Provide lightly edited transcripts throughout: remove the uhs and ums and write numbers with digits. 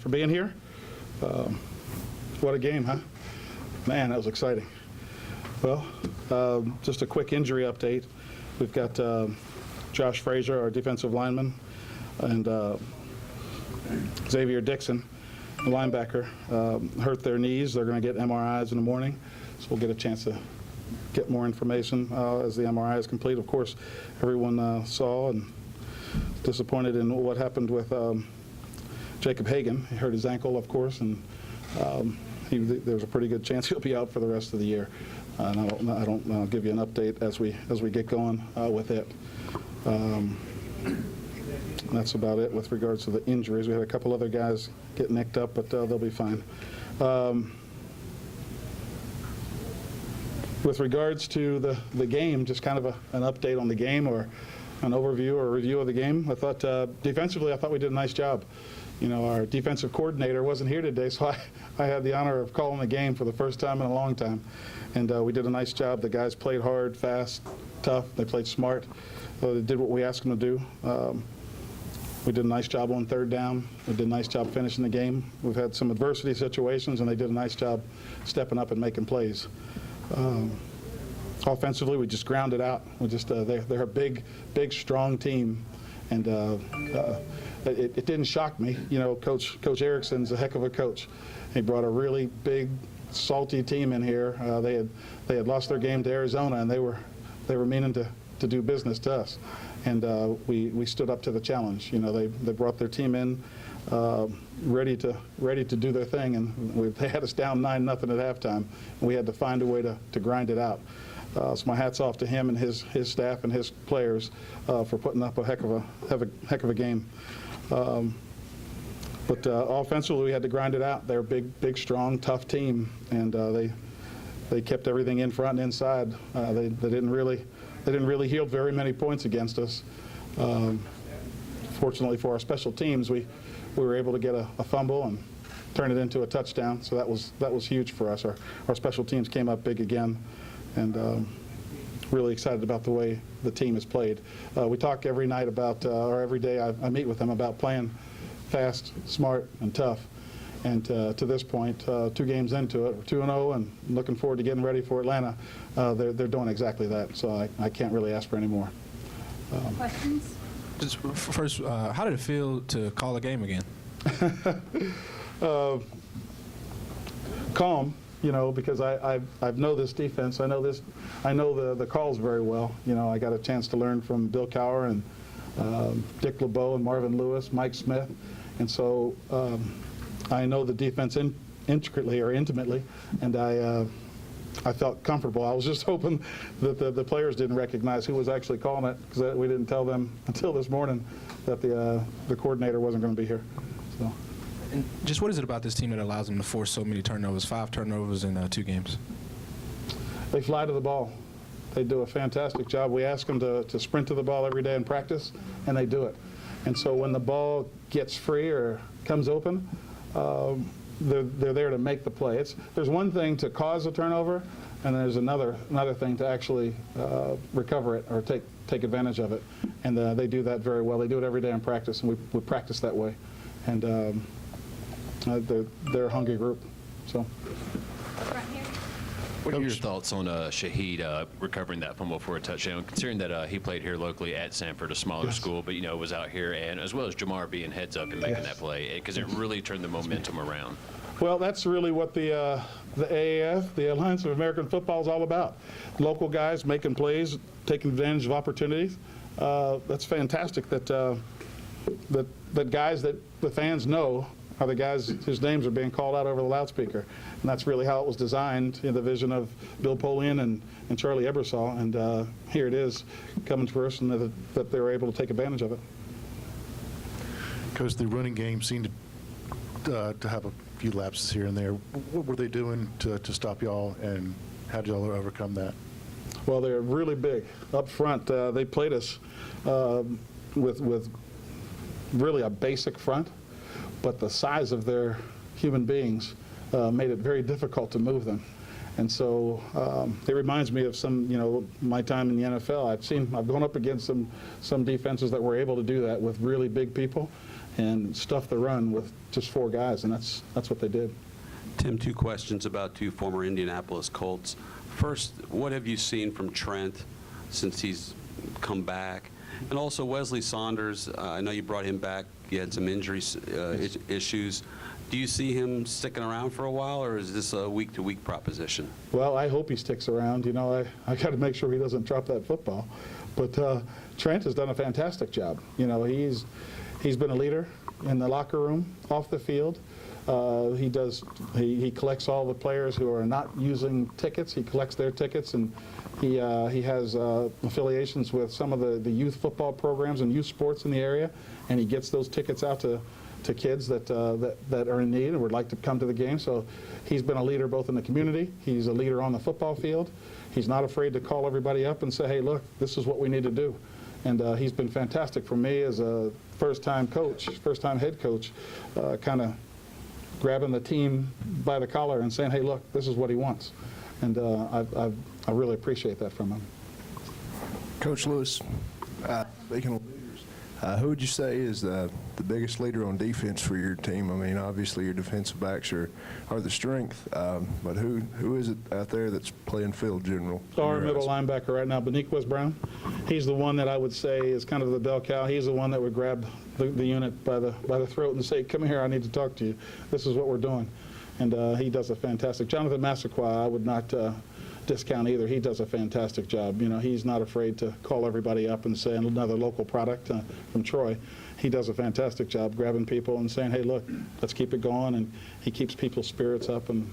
for being here. What a game, huh? Man, that was exciting. Well, just a quick injury update. We've got Josh Frazier, our defensive lineman, and Xavier Dixon, the linebacker, hurt their knees. They're going to get MRIs in the morning, so we'll get a chance to get more information as the MRI is complete. Of course, everyone saw and disappointed in what happened with Jacob Hagan. He hurt his ankle, of course, and there's a pretty good chance he'll be out for the rest of the year. And I'll give you an update as we get going with it. That's about it with regards to the injuries. We had a couple other guys get nicked up, but they'll be fine. With regards to the game, just kind of an update on the game or an overview or review of the game. I thought defensively, I thought we did a nice job. You know, our defensive coordinator wasn't here today, so I had the honor of calling the game for the first time in a long time. And we did a nice job. The guys played hard, fast, tough. They played smart. They did what we asked them to do. We did a nice job on third down. We did a nice job finishing the game. We've had some adversity situations, and they did a nice job stepping up and making plays. Offensively, we just grounded out. We just they're a big, strong team, and it didn't shock me. You know, Coach Erickson's a heck of a coach. He brought a really big, salty team in here. They had lost their game to Arizona, and they were meaning to do business to us, and we stood up to the challenge. You know, they brought their team in ready to do their thing, and they had us down 9-0 at halftime, and we had to find a way to grind it out. So my hat's off to him and his staff and his players for putting up a heck of a game. But offensively, we had to grind it out. They're a big, strong, tough team, and they kept everything in front and inside. They didn't really yield very many points against us. Fortunately for our special teams, we were able to get a fumble and turn it into a touchdown. So that was huge for us. Our special teams came up big again, and really excited about the way the team has played. We talk every night about, or every day I meet with them about playing fast, smart, and tough. And to this point, 2 games into it, we're 2-0, and looking forward to getting ready for Atlanta. They're doing exactly that, so I can't really ask for any more. Questions? Just first, how did it feel to call a game again? Calm, you know, because I know this defense. I know the calls very well. You know, I got a chance to learn from Bill Cowher and Dick LeBeau and Marvin Lewis, Mike Smith, and so I know the defense intimately, and I felt comfortable. I was just hoping that the players didn't recognize who was actually calling it, because we didn't tell them until this morning that the coordinator wasn't going to be here. So. And just what is it about this team that allows them to force so many turnovers, 5 turnovers in 2 games? They fly to the ball. They do a fantastic job. We ask them to sprint to the ball every day in practice, and they do it. And so when the ball gets free or comes open, they're there to make the play. There's one thing to cause a turnover, and there's another thing to actually recover it or take advantage of it. And they do that very well. They do it every day in practice, and we practice that way. And they're a hungry group. So. Right here. What are your thoughts on Shaheed recovering that fumble for a touchdown, considering that he played here locally at Sanford, a smaller school, but, you know, was out here, and as well as Jamar being heads up and making that play, because it really turned the momentum around? Well, that's really what the AAF, the Alliance of American Football, is all about. Local guys making plays, taking advantage of opportunities. That's fantastic that guys that the fans know are the guys whose names are being called out over the loudspeaker. And that's really how it was designed in the vision of Bill Polian and Charlie Ebersol. And here it is coming to fruition that they were able to take advantage of it. Coach, the running game seemed to have a few lapses here and there. What were they doing to stop y'all, and how did y'all overcome that? Well, they're really big. Up front, they played us with really a basic front, but the size of their human beings made it very difficult to move them. And so it reminds me of my time in the NFL. I've gone up against some defenses that were able to do that with really big people, and stuff the run with just 4 guys, and that's what they did. Tim, 2 questions about 2 former Indianapolis Colts. First, what have you seen from Trent since he's come back? And also Wesley Saunders, I know you brought him back. You had some injuries issues. Do you see him sticking around for a while, or is this a week-to-week proposition? Well, I hope he sticks around. You know, I got to make sure he doesn't drop that football. But Trent has done a fantastic job. You know, he's been a leader in the locker room, off the field. He collects all the players who are not using tickets. He collects their tickets, and he has affiliations with some of the youth football programs and youth sports in the area, and he gets those tickets out to kids that are in need and would like to come to the game. So he's been a leader both in the community. He's a leader on the football field. He's not afraid to call everybody up and say, hey, look, this is what we need to do. And he's been fantastic for me as a first-time head coach, kind of grabbing the team by the collar and saying, hey, look, this is what he wants. And I really appreciate that from him. Coach Lewis, speaking of leaders, who would you say is the biggest leader on defense for your team? I mean, obviously your defensive backs are the strength, but who is it out there that's playing field general? Our middle linebacker right now, Beniquez Brown. He's the one that I would say is kind of the bell cow. He's the one that would grab the unit by the throat and say, come here, I need to talk to you. This is what we're doing. And he does a fantastic. Jonathan Massaquoi, I would not discount either. He does a fantastic job. You know, he's not afraid to call everybody up and say another local product from Troy. He does a fantastic job grabbing people and saying, hey, look, let's keep it going. And he keeps people's spirits up, and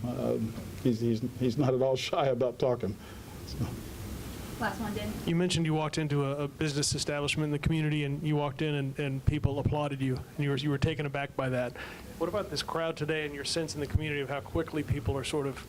he's not at all shy about talking. So. Last one, Dan. You mentioned you walked into a business establishment in the community, and you walked in and people applauded you, and you were taken aback by that. What about this crowd today and your sense in the community of how quickly people are sort of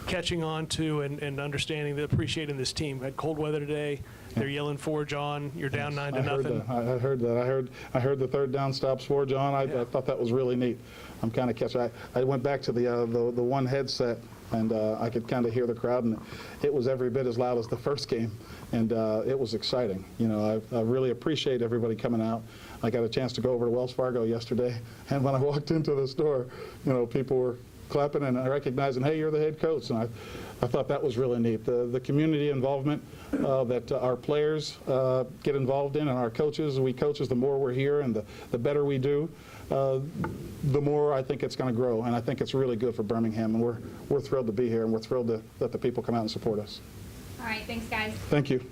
catching on to and understanding, appreciating this team? Had cold weather today. They're yelling Forge on. You're down 9-0. I heard that. I heard the third down stops Forge on. I thought that was really neat. I'm kind of catching. I went back to the one headset, and I could kind of hear the crowd, and it was every bit as loud as the first game, and it was exciting. You know, I really appreciate everybody coming out. I got a chance to go over to Wells Fargo yesterday, and when I walked into the store, you know, people were clapping and recognizing, hey, you're the head coach, and I thought that was really neat. The community involvement that our players get involved in, and our coaches, we coaches, the more we're here and the better we do, the more I think it's going to grow, and I think it's really good for Birmingham, and we're thrilled to be here, and we're thrilled to let the people come out and support us. All right, thanks, guys. Thank you.